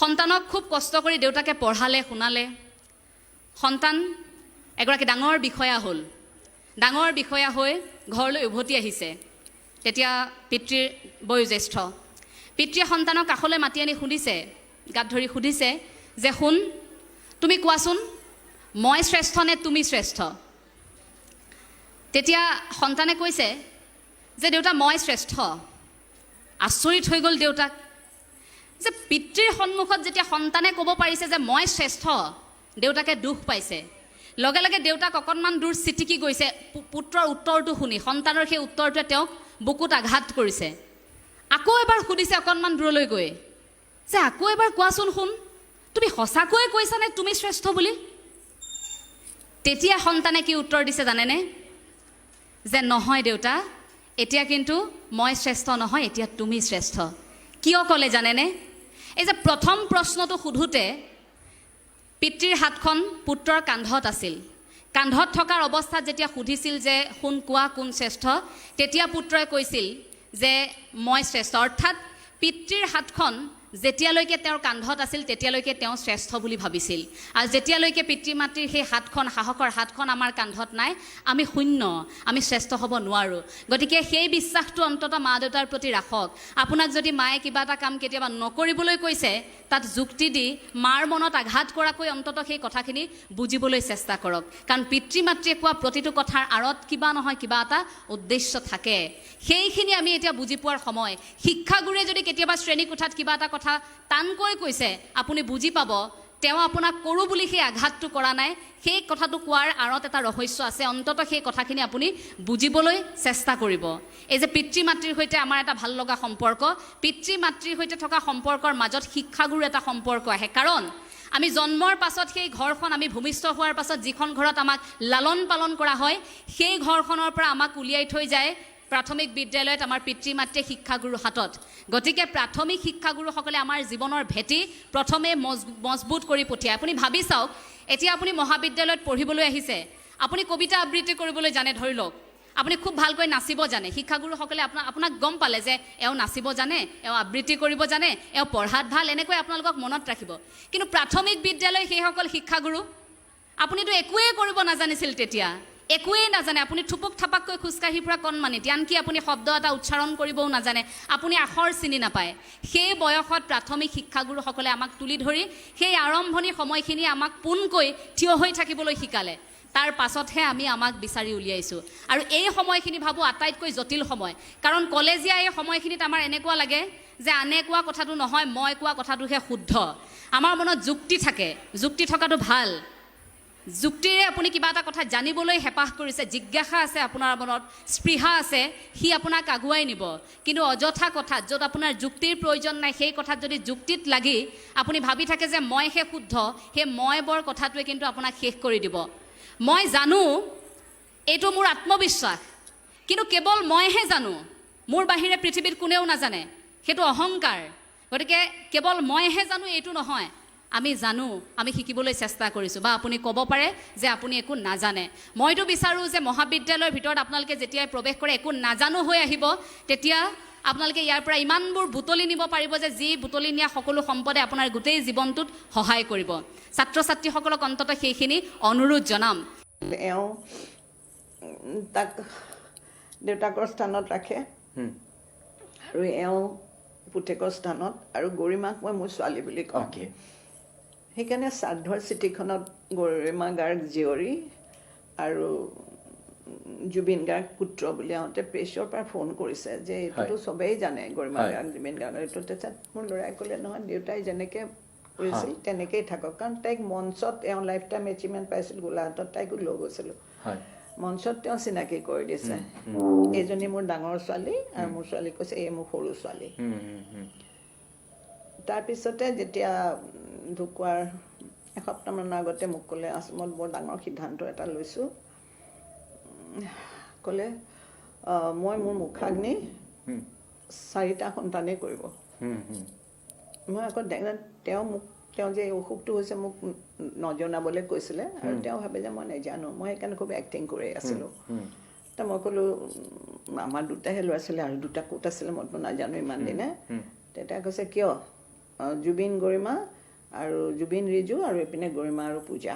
সন্তানক খুব কষ্ট কৰি দেউতাকে পঢ়ালে শুনালে সন্তান এগৰাকী ডাঙৰ বিষয়া হ'ল ডাঙৰ বিষয়া হৈ ঘৰলৈ উভতি আহিছে তেতিয়া পিতৃৰ বয়োজ্যেষ্ঠ পিতৃয়ে সন্তানক কাষলৈ মাতি আনি সুধিছে গাত ধৰি সুধিছে যে শুন তুমি কোৱাচোন মই শ্ৰেষ্ঠ নে তুমি শ্ৰেষ্ঠ তেতিয়া সন্তানে কৈছে যে দেউতা মই শ্ৰেষ্ঠ আচৰিত হৈ গ'ল দেউতাক যে পিতৃৰ সন্মুখত যেতিয়া সন্তানে ক'ব পাৰিছে যে মই শ্ৰেষ্ঠ দেউতাকে দুখ পাইছে লগে লগে দেউতাক অকণমান দূৰ চিটিকি গৈছে পুত্ৰৰ উত্তৰটো শুনি সন্তানৰ সেই উত্তৰটোৱে তেওঁক বুকুত আঘাত কৰিছে আকৌ এবাৰ সুধিছে অকণমান দূৰলৈ গৈ যে আকৌ এবাৰ কোৱাচোন শুন তুমি সঁচাকৈয়ে কৈছানে তুমি শ্ৰেষ্ঠ বুলি তেতিয়া সন্তানে কি উত্তৰ দিছে জানেনে যে নহয় দেউতা এতিয়া কিন্তু মই শ্ৰেষ্ঠ নহয় এতিয়া তুমি শ্ৰেষ্ঠ কিয় ক'লে জানেনে এই যে প্ৰথম প্ৰশ্নটো সুধোতে পিতৃৰ হাতখন পুত্ৰৰ কান্ধত আছিল কান্ধত থকাৰ অৱস্থাত যেতিয়া সুধিছিল যে শুন কোৱা কোন শ্ৰেষ্ঠ তেতিয়া পুত্ৰই কৈছিল যে মই শ্ৰেষ্ঠ অৰ্থাৎ পিতৃৰ হাতখন যেতিয়ালৈকে তেওঁৰ কান্ধত আছিল তেতিয়ালৈকে তেওঁ শ্ৰেষ্ঠ বুলি ভাবিছিল আৰু যেতিয়ালৈকে পিতৃ মাতৃৰ সেই হাতখন সাহসৰ হাতখন আমাৰ কান্ধত নাই আমি শূন্য আমি শ্ৰেষ্ঠ হ'ব নোৱাৰোঁ গতিকে সেই বিশ্বাসটো অন্ততঃ মা দেউতাৰ প্ৰতি ৰাখক আপোনাক যদি মায়ে কিবা এটা কাম কেতিয়াবা নকৰিবলৈ কৈছে তাত যুক্তি দি মাৰ মনত আঘাত কৰাকৈ অন্ততঃ সেই কথাখিনি বুজিবলৈ চেষ্টা কৰক কাৰণ পিতৃ মাতৃয়ে কোৱা প্ৰতিটো কথাৰ আঁৰত কিবা নহয় কিবা এটা উদ্দেশ্য থাকে সেইখিনি আমি এতিয়া বুজি পোৱাৰ সময় শিক্ষাগুৰুৱে যদি কেতিয়াবা শ্ৰেণী কোঠাত কিবা এটা কথা টানকৈ কৈছে আপুনি বুজি পাব তেওঁ আপোনাক কৰোঁ বুলি সেই আঘাতটো কৰা নাই সেই কথাটো কোৱাৰ আঁৰত এটা ৰহস্য আছে অন্ততঃ সেই কথাখিনি আপুনি বুজিবলৈ চেষ্টা কৰিব এই যে পিতৃ মাতৃৰ সৈতে আমাৰ এটা ভাল লগা সম্পৰ্ক পিতৃ মাতৃৰ সৈতে থকা সম্পৰ্কৰ মাজত শিক্ষাগুৰুৰ এটা সম্পৰ্ক আহে কাৰণ আমি জন্মৰ পাছত সেই ঘৰখন আমি ভূমিষ্ঠ হোৱাৰ পাছত যিখন ঘৰত আমাক লালন পালন কৰা হয় সেই ঘৰখনৰ পৰা আমাক উলিয়াই থৈ যায় প্ৰাথমিক বিদ্যালয়ত আমাৰ পিতৃ মাতৃয়ে শিক্ষাগুৰুৰ হাতত গতিকে প্ৰাথমিক শিক্ষাগুৰুসকলে আমাৰ জীৱনৰ ভেটি প্ৰথমে মজবুত কৰি পঠিয়ায় আপুনি ভাবি চাওক এতিয়া আপুনি মহাবিদ্যালয়ত পঢ়িবলৈ আহিছে আপুনি কবিতা আবৃত্তি কৰিবলৈ জানে ধৰি লওক আপুনি খুব ভালকৈ নাচিব জানে শিক্ষাগুৰুসকলে আপোনাক গম পালে যে এওঁ নাচিব জানে এওঁ আবৃত্তি কৰিব জানে এওঁ পঢ়াত ভাল এনেকৈ আপোনালোকক মনত ৰাখিব কিন্তু প্ৰাথমিক বিদ্যালয় সেইসকল শিক্ষাগুৰু আপুনিতো একোৱেই কৰিব নাজানিছিল তেতিয়া একোৱেই নাজানে আপুনি থুপুক থাপাককৈ খোজকাঢ়ি ফুৰা কণমানিত আনকি আপুনি শব্দ এটা উচ্চাৰণ কৰিবও নাজানে আপুনি আখৰ চিনি নাপায় সেই বয়সত প্ৰাথমিক শিক্ষাগুৰুসকলে আমাক তুলি ধৰি সেই আৰম্ভণিৰ সময়খিনি আমাক পোনকৈ থিয় হৈ থাকিবলৈ শিকালে তাৰ পাছতহে আমি আমাক বিচাৰি উলিয়াইছোঁ আৰু এই সময়খিনি ভাবোঁ আটাইতকৈ জটিল সময় কাৰণ কলেজীয়া এই সময়খিনিত আমাৰ এনেকুৱা লাগে যে আনে কোৱা কথাটো নহয় মই কোৱা কথাটোহে শুদ্ধ আমাৰ মনত যুক্তি থাকে যুক্তি থকাটো ভাল যুক্তিৰে আপুনি কিবা এটা কথা জানিবলৈ হেঁপাহ কৰিছে জিজ্ঞাসা আছে আপোনাৰ মনত স্পৃহা আছে সি আপোনাক আগুৱাই নিব কিন্তু অযথা কথাত য'ত আপোনাৰ যুক্তিৰ প্ৰয়োজন নাই সেই কথাত যদি যুক্তিত লাগি আপুনি ভাবি থাকে যে মইহে শুদ্ধ সেই মই বৰ কথাটোৱে কিন্তু আপোনাক শেষ কৰি দিব মই জানো এইটো মোৰ আত্মবিশ্বাস কিন্তু কেৱল মইহে জানো মোৰ বাহিৰে পৃথিৱীত কোনেও নাজানে সেইটো অহংকাৰ গতিকে কেৱল মইহে জানো এইটো নহয় আমি জানো আমি শিকিবলৈ চেষ্টা কৰিছোঁ বা আপুনি ক'ব পাৰে যে আপুনি একো নাজানে মইতো বিচাৰোঁ যে মহাবিদ্যালয়ৰ ভিতৰত আপোনালোকে যেতিয়াই প্ৰৱেশ কৰে একো নাজানো হৈ আহিব তেতিয়া আপোনালোকে ইয়াৰ পৰা ইমানবোৰ বুটলি নিব পাৰিব যে যি বুটলি নিয়া সকলো সম্পদে আপোনাৰ গোটেই জীৱনটোত সহায় কৰিব ছাত্ৰ ছাত্ৰীসকলক অন্ততঃ সেইখিনি অনুৰোধ জনাম এওঁ তাক দেউতাকৰ স্থানত ৰাখে আৰু এওঁ পুতেকৰ স্থানত আৰু গৰিমাক মই মোৰ ছোৱালী বুলি কওঁ সেইকাৰণে শ্ৰাদ্ধৰ চিঠিখনত গৰিমা গাৰ্গ জীয়ৰী আৰু জুবিন গাৰ্গ পুত্ৰ বুলি আহোঁতে প্ৰেছৰ পৰা ফোন কৰিছে যে এইটোতো চবেই জানে গৰিমা গাৰ্গ জুবিন গাৰ্গ এইটো তাৰপিছত মোৰ ল'ৰাই ক'লে নহয় দেউতাই যেনেকৈ কৰিছিল তেনেকেই থাকক কাৰণ তাইক মঞ্চত এওঁ লাইফ টাইম এচিভমেণ্ট পাইছিল গোলাঘাটত তাইকো লৈ গৈছিলোঁ মঞ্চত তেওঁ চিনাকি কৰি দিছে এইজনী মোৰ ডাঙৰ ছোৱালী আৰু মোৰ ছোৱালী কৈছে এই মোৰ সৰু ছোৱালী তাৰপিছতে যেতিয়া ঢুকোৱাৰ এসপ্তাহমানৰ আগতে মোক ক'লে আসামত বৰ ডাঙৰ সিদ্ধান্ত এটা লৈছোঁ ক'লে মই মোৰ মুখাগ্নি 4টা সন্তানেই কৰিব মই আকৌ তেওঁ যে অসুখটো হৈছে মোক নজনাবলৈ কৈছিলে আৰু তেওঁ ভাবে যে মই নাজানো মই সেইকাৰণে খুব এক্টিং কৰি আছিলোঁ ত মই ক'লোঁ আমাৰ 2টাহে ল'ৰা ছোৱালী আৰু 2টা ক'ত আছিলে মইতো নাজানো ইমান দিনে তেতিয়া কৈছে কিয় জুবিন গৰিমা আৰু জুবিন ৰিজু আৰু এইপিনে গৰিমা আৰু পূজা